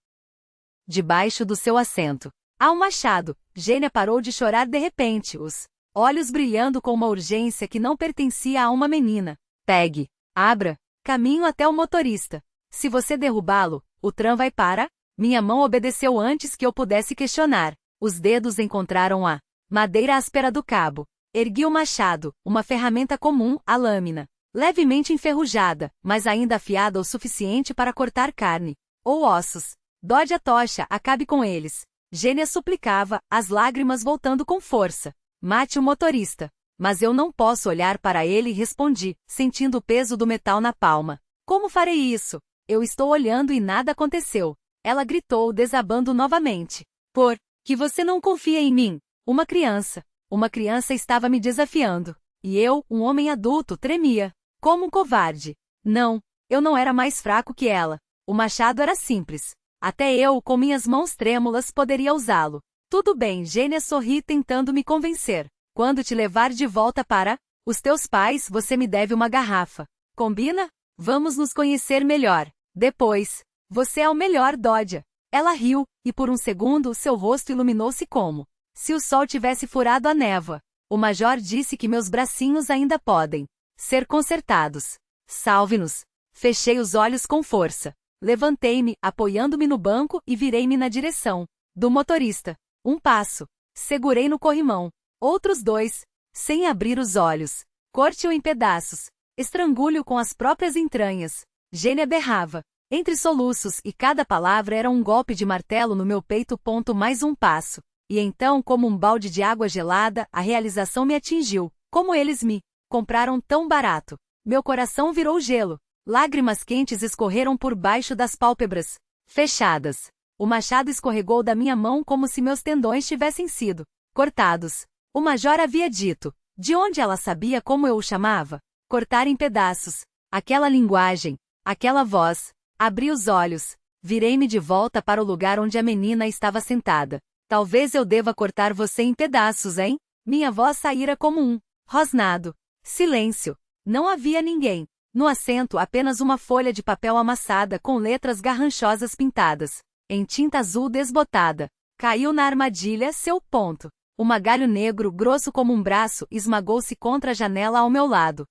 Debaixo do seu assento. Há um machado. Gênia parou de chorar de repente, os olhos brilhando com uma urgência que não pertencia a uma menina. Pegue. Abra. Caminho até o motorista. Se você derrubá-lo, o tramvai para? Minha mão obedeceu antes que eu pudesse questionar. Os dedos encontraram a madeira áspera do cabo. Ergui o machado, uma ferramenta comum, a lâmina. Levemente enferrujada, mas ainda afiada o suficiente para cortar carne. Ou ossos. Dode a tocha, acabe com eles. Gênia suplicava, as lágrimas voltando com força. Mate o motorista. Mas eu não posso olhar para ele e respondi, sentindo o peso do metal na palma. Como farei isso? Eu estou olhando e nada aconteceu. Ela gritou, desabando novamente. Por que você não confia em mim? Uma criança. Uma criança estava me desafiando. E eu, um homem adulto, tremia. Como um covarde. Não, eu não era mais fraco que ela. O machado era simples. Até eu, com minhas mãos trêmulas, poderia usá-lo. Tudo bem, Gênia sorri tentando me convencer. Quando te levar de volta para os teus pais, você me deve uma garrafa. Combina? Vamos nos conhecer melhor. Depois. Você é o melhor, Dodja. Ela riu, e por um segundo seu rosto iluminou-se como se o sol tivesse furado a névoa. O major disse que meus bracinhos ainda podem ser consertados. Salve-nos. Fechei os olhos com força. Levantei-me, apoiando-me no banco e virei-me na direção do motorista. Um passo. Segurei no corrimão. Outros dois. Sem abrir os olhos. Corte-o em pedaços. Estrangulho com as próprias entranhas. Gênia berrava. Entre soluços, e cada palavra era um golpe de martelo no meu peito. Mais um passo. E então, como um balde de água gelada, a realização me atingiu. Como eles me compraram tão barato. Meu coração virou gelo. Lágrimas quentes escorreram por baixo das pálpebras fechadas. O machado escorregou da minha mão como se meus tendões tivessem sido cortados. O major havia dito. De onde ela sabia como eu o chamava? Cortar em pedaços. Aquela linguagem. Aquela voz. Abri os olhos. Virei-me de volta para o lugar onde a menina estava sentada. Talvez eu deva cortar você em pedaços, hein? Minha voz saíra como um rosnado. Silêncio. Não havia ninguém. No assento apenas uma folha de papel amassada com letras garranchosas pintadas, em tinta azul desbotada. Caiu na armadilha seu ponto. O magalho negro, grosso como um braço, esmagou-se contra a janela ao meu lado.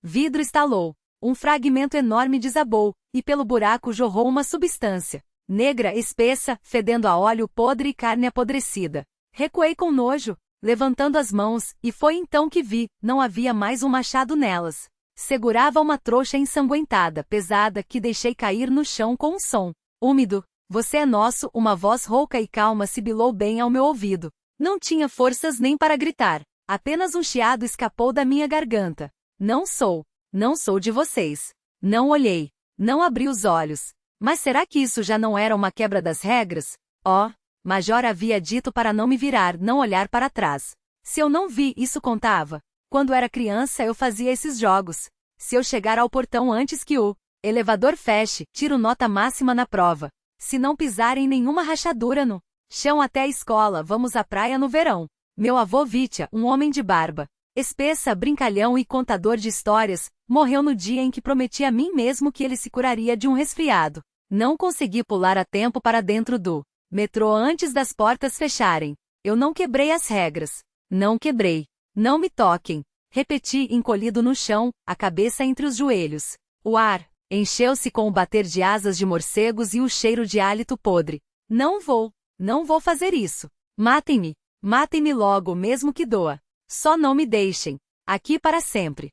Vidro estalou. Um fragmento enorme desabou, e pelo buraco jorrou uma substância negra, espessa, fedendo a óleo podre e carne apodrecida. Recuei com nojo, levantando as mãos, e foi então que vi, não havia mais um machado nelas. Segurava uma trouxa ensanguentada, pesada, que deixei cair no chão com um som úmido. Você é nosso, uma voz rouca e calma sibilou bem ao meu ouvido. Não tinha forças nem para gritar, apenas um chiado escapou da minha garganta. Não sou de vocês. Não olhei, não abri os olhos. Mas será que isso já não era uma quebra das regras? Major havia dito para não me virar, não olhar para trás. Se eu não vi, isso contava. Quando era criança eu fazia esses jogos. Se eu chegar ao portão antes que o elevador feche, tiro nota máxima na prova. Se não pisar em nenhuma rachadura no chão até a escola, vamos à praia no verão. Meu avô Vitia, um homem de barba espessa, brincalhão e contador de histórias, morreu no dia em que prometi a mim mesmo que ele se curaria de um resfriado. Não consegui pular a tempo para dentro do metrô antes das portas fecharem. Eu não quebrei as regras. Não quebrei. Não me toquem. Repeti, encolhido no chão, a cabeça entre os joelhos. O ar encheu-se com o bater de asas de morcegos e o cheiro de hálito podre. Não vou fazer isso. Matem-me logo, mesmo que doa. Só não me deixem aqui para sempre.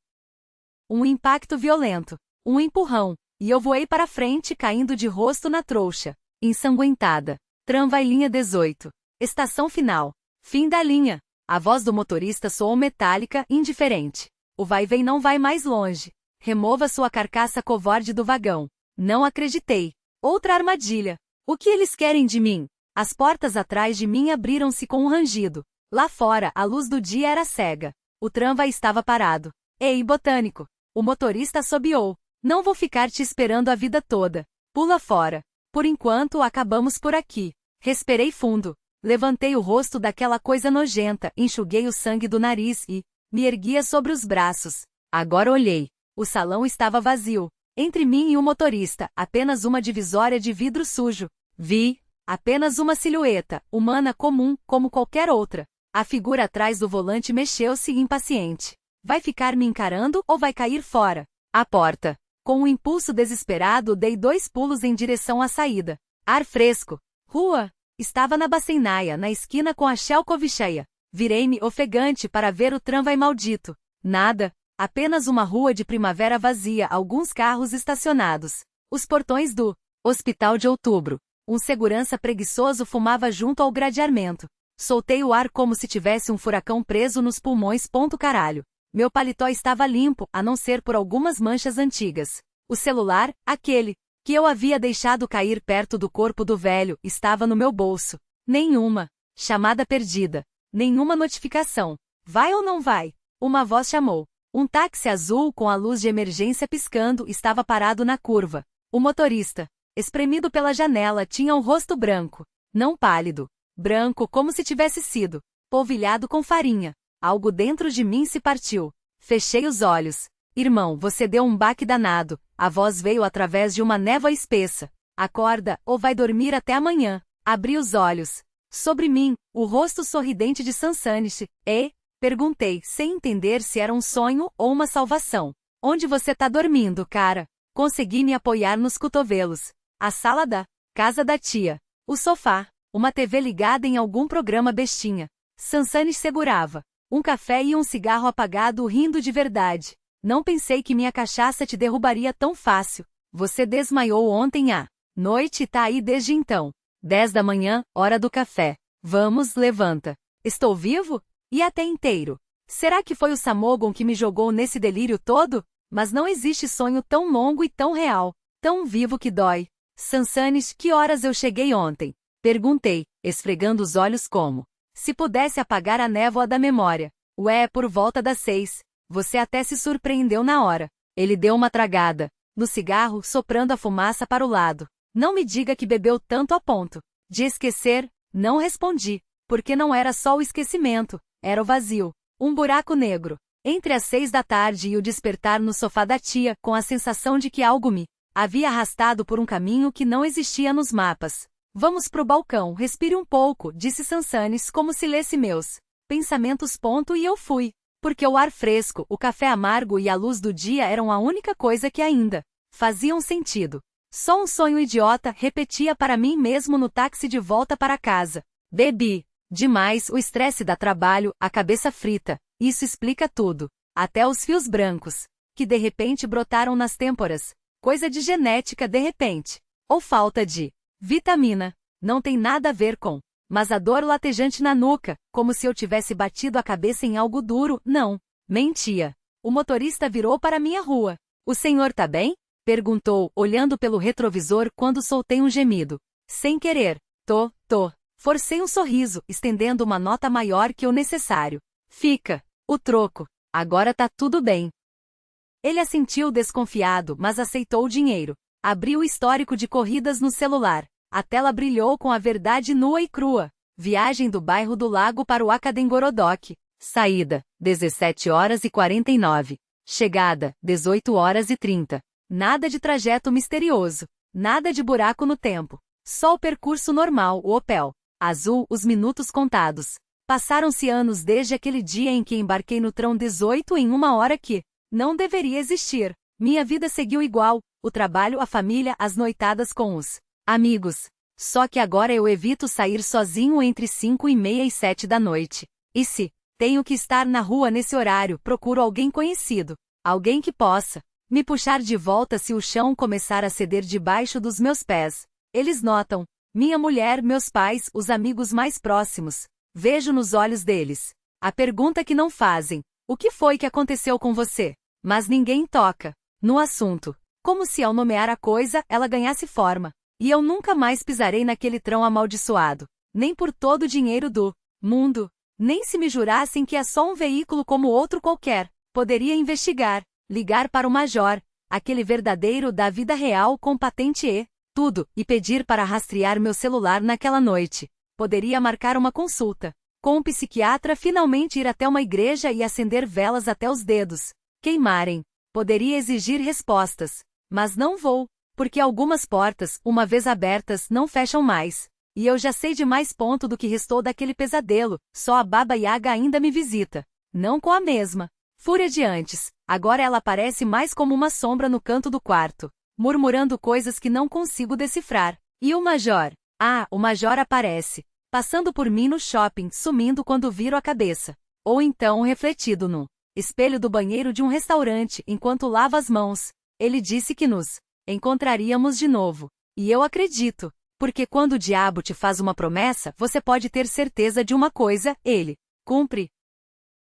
Um impacto violento, um empurrão, e eu voei para frente, caindo de rosto na trouxa, ensanguentada. Tramvai linha 18. Estação final. Fim da linha. A voz do motorista soou metálica, indiferente. O vai-vem não vai mais longe. Remova sua carcaça covarde do vagão. Não acreditei. Outra armadilha. O que eles querem de mim? As portas atrás de mim abriram-se com um rangido. Lá fora, a luz do dia era cega. O tramvai estava parado. Ei, botânico! O motorista assobiou. Não vou ficar te esperando a vida toda. Pula fora. Por enquanto, acabamos por aqui. Respirei fundo. Levantei o rosto daquela coisa nojenta, enxuguei o sangue do nariz e me erguia sobre os braços. Agora olhei. O salão estava vazio. Entre mim e o motorista, apenas uma divisória de vidro sujo. Vi apenas uma silhueta, humana comum, como qualquer outra. A figura atrás do volante mexeu-se impaciente. Vai ficar me encarando ou vai cair fora? A porta. Com um impulso desesperado, dei 2 pulos em direção à saída. Ar fresco. Rua. Estava na Bacenaia, na esquina com a Shelkovicheia. Virei-me ofegante para ver o tramvai maldito. Nada. Apenas uma rua de primavera vazia, alguns carros estacionados. Os portões do Hospital de Outubro. Um segurança preguiçoso fumava junto ao gradeamento. Soltei o ar como se tivesse um furacão preso nos pulmões. Caralho. Meu paletó estava limpo, a não ser por algumas manchas antigas. O celular, aquele que eu havia deixado cair perto do corpo do velho, estava no meu bolso. Nenhuma chamada perdida. Nenhuma notificação. Vai ou não vai? Uma voz chamou. Um táxi azul com a luz de emergência piscando estava parado na curva. O motorista, espremido pela janela, tinha um rosto branco. Não pálido. Branco como se tivesse sido polvilhado com farinha. Algo dentro de mim se partiu. Fechei os olhos. Irmão, você deu um baque danado. A voz veio através de uma névoa espessa. Acorda, ou vai dormir até amanhã. Abri os olhos. Sobre mim, o rosto sorridente de Sansanish. Perguntei, sem entender se era um sonho ou uma salvação. Onde você tá dormindo, cara? Consegui me apoiar nos cotovelos. A sala da casa da tia. O sofá. Uma TV ligada em algum programa bestinha. Sansanish segurava um café e um cigarro apagado, rindo de verdade. Não pensei que minha cachaça te derrubaria tão fácil. Você desmaiou ontem à noite e tá aí desde então. 10 da manhã, hora do café. Vamos, levanta. Estou vivo? E até inteiro. Será que foi o Samogon que me jogou nesse delírio todo? Mas não existe sonho tão longo e tão real, tão vivo que dói. Sansanish, que horas eu cheguei ontem? Perguntei, esfregando os olhos como se pudesse apagar a névoa da memória. Por volta das 6. Você até se surpreendeu na hora. Ele deu uma tragada no cigarro, soprando a fumaça para o lado. Não me diga que bebeu tanto a ponto de esquecer. Não respondi. Porque não era só o esquecimento, era o vazio. Um buraco negro. Entre as 6 da tarde e o despertar no sofá da tia, com a sensação de que algo me havia arrastado por um caminho que não existia nos mapas. Vamos pro balcão, respire um pouco, disse Sansanis como se lesse meus pensamentos. E eu fui. Porque o ar fresco, o café amargo e a luz do dia eram a única coisa que ainda faziam sentido. Só um sonho idiota, repetia para mim mesmo no táxi de volta para casa. Bebi demais, o estresse da trabalho, a cabeça frita. Isso explica tudo. Até os fios brancos, que de repente brotaram nas têmporas. Coisa de genética de repente. Ou falta de vitamina. Não tem nada a ver com. Mas a dor latejante na nuca, como se eu tivesse batido a cabeça em algo duro, não. Mentia. O motorista virou para minha rua. O senhor tá bem? Perguntou, olhando pelo retrovisor quando soltei um gemido. Sem querer. Tô. Forcei um sorriso, estendendo uma nota maior que o necessário. Fica. O troco. Agora tá tudo bem. Ele assentiu desconfiado, mas aceitou o dinheiro. Abriu o histórico de corridas no celular. A tela brilhou com a verdade nua e crua. Viagem do bairro do Lago para o Academgorodok. Saída, 17h49. Chegada, 18h30. Nada de trajeto misterioso. Nada de buraco no tempo. Só o percurso normal, o Opel azul, os minutos contados. Passaram-se anos desde aquele dia em que embarquei no trão 18 em uma hora que não deveria existir. Minha vida seguiu igual, o trabalho, a família, as noitadas com os amigos. Só que agora eu evito sair sozinho entre 5h30 e 7 da noite. E se tenho que estar na rua nesse horário, procuro alguém conhecido. Alguém que possa me puxar de volta se o chão começar a ceder debaixo dos meus pés. Eles notam. Minha mulher, meus pais, os amigos mais próximos. Vejo nos olhos deles a pergunta que não fazem. O que foi que aconteceu com você? Mas ninguém toca no assunto. Como se ao nomear a coisa, ela ganhasse forma. E eu nunca mais pisarei naquele trão amaldiçoado. Nem por todo o dinheiro do mundo. Nem se me jurassem que é só um veículo como outro qualquer. Poderia investigar, ligar para o major, aquele verdadeiro da vida real com patente e tudo, e pedir para rastrear meu celular naquela noite. Poderia marcar uma consulta com um psiquiatra, finalmente ir até uma igreja e acender velas até os dedos queimarem. Poderia exigir respostas. Mas não vou, porque algumas portas, uma vez abertas, não fecham mais. E eu já sei de mais ponto do que restou daquele pesadelo, só a Baba Yaga ainda me visita. Não com a mesma fúria de antes. Agora ela aparece mais como uma sombra no canto do quarto, murmurando coisas que não consigo decifrar. E o Major? Ah, o Major aparece, passando por mim no shopping, sumindo quando viro a cabeça. Ou então refletido no espelho do banheiro de um restaurante, enquanto lava as mãos. Ele disse que nos encontraríamos de novo. E eu acredito. Porque quando o diabo te faz uma promessa, você pode ter certeza de uma coisa, ele cumpre.